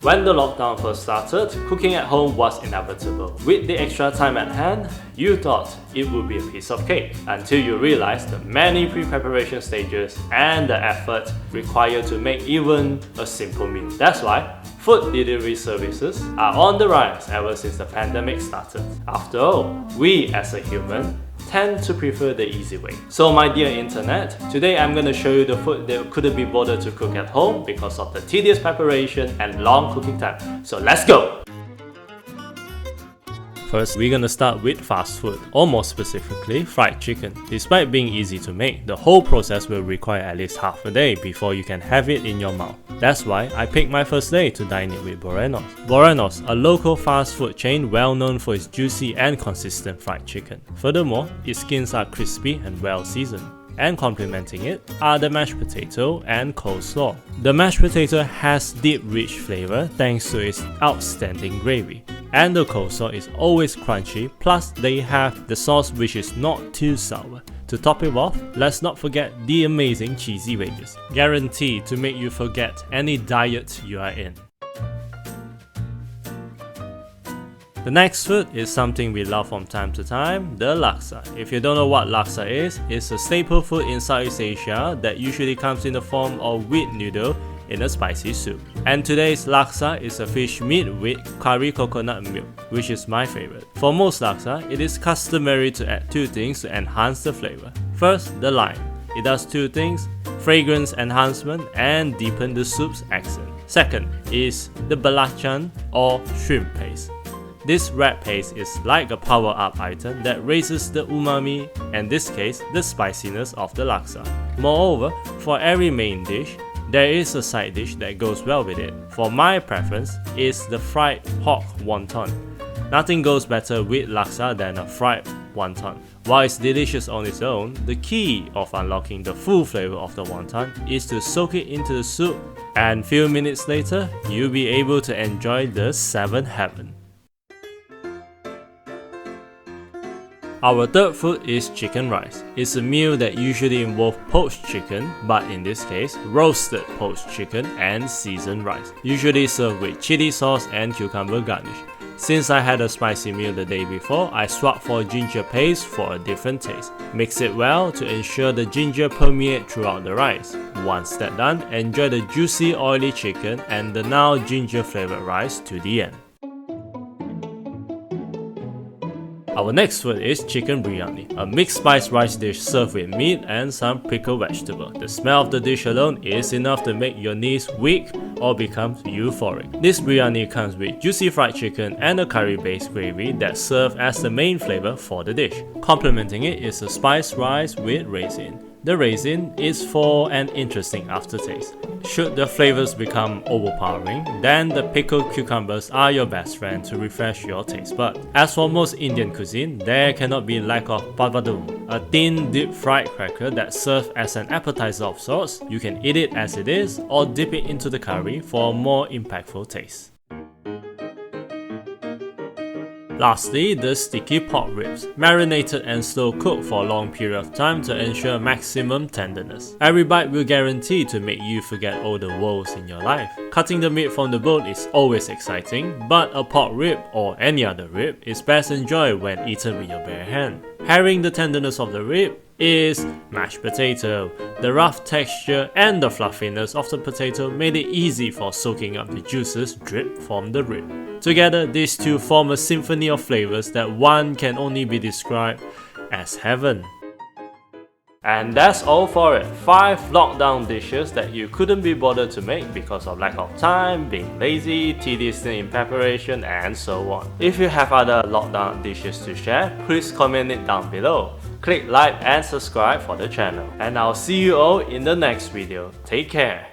When the lockdown first started, cooking at home was inevitable. With the extra time at hand, you thought it would be a piece of cake until you realized the many pre-preparation stages and the effort required to make even a simple meal. That's why food delivery services are on the rise ever since the pandemic started. After all, we as a human tend to prefer the easy way. So my dear internet, today I'm going to show you the food that couldn't be bothered to cook at home because of the tedious preparation and long cooking time. So let's go! First, we're gonna start with fast food, or more specifically, fried chicken. Despite being easy to make, the whole process will require at least half a day before you can have it in your mouth. That's why I picked my first day to dine it with Borenos. Borenos, a local fast food chain well known for its juicy and consistent fried chicken. Furthermore, its skins are crispy and well seasoned. And complementing it are the mashed potato and coleslaw. The mashed potato has deep rich flavor thanks to its outstanding gravy. And the coleslaw is always crunchy, plus they have the sauce which is not too sour. To top it off, let's not forget the amazing cheesy wedges, guaranteed to make you forget any diet you are in. The next food is something we love from time to time, the laksa. If you don't know what laksa is, it's a staple food in Southeast Asia that usually comes in the form of wheat noodle in a spicy soup. And today's laksa is a fish meat with curry coconut milk, which is my favorite. For most laksa, it is customary to add two things to enhance the flavor. First, the lime. It does two things: fragrance enhancement and deepen the soup's accent. Second is the belacan or shrimp paste. This red paste is like a power-up item that raises the umami, in this case, the spiciness of the laksa. Moreover, for every main dish, there is a side dish that goes well with it. For my preference is the fried pork wonton. Nothing goes better with laksa than a fried wonton. While it's delicious on its own, the key of unlocking the full flavor of the wonton is to soak it into the soup, and few minutes later, you'll be able to enjoy the seventh heaven. Our third food is chicken rice. It's a meal that usually involves poached chicken, but in this case, roasted poached chicken and seasoned rice, usually served with chili sauce and cucumber garnish. Since I had a spicy meal the day before, I swapped for ginger paste for a different taste. Mix it well to ensure the ginger permeates throughout the rice. Once that's done, enjoy the juicy oily chicken and the now ginger flavored rice to the end. Our next food is chicken biryani, a mixed spice rice dish served with meat and some pickled vegetable. The smell of the dish alone is enough to make your knees weak or become euphoric. This biryani comes with juicy fried chicken and a curry-based gravy that serve as the main flavor for the dish. Complementing it is a spiced rice with raisin. The raisin is for an interesting aftertaste. Should the flavors become overpowering, then the pickled cucumbers are your best friend to refresh your taste bud. As for most Indian cuisine, there cannot be lack of papadum, a thin deep fried cracker that serves as an appetizer of sorts. You can eat it as it is or dip it into the curry for a more impactful taste. Lastly, the sticky pork ribs, marinated and slow cooked for a long period of time to ensure maximum tenderness. Every bite will guarantee to make you forget all the woes in your life. Cutting the meat from the bone is always exciting, but a pork rib or any other rib is best enjoyed when eaten with your bare hand. Pairing the tenderness of the rib is mashed potato. The rough texture and the fluffiness of the potato made it easy for soaking up the juices drip from the rib. Together, these two form a symphony of flavors that one can only be described as heaven. And that's all for it. 5 lockdown dishes that you couldn't be bothered to make because of lack of time, being lazy, tedious in preparation, and so on. If you have other lockdown dishes to share, please comment it down below. Click like and subscribe for the channel. And I'll see you all in the next video. Take care.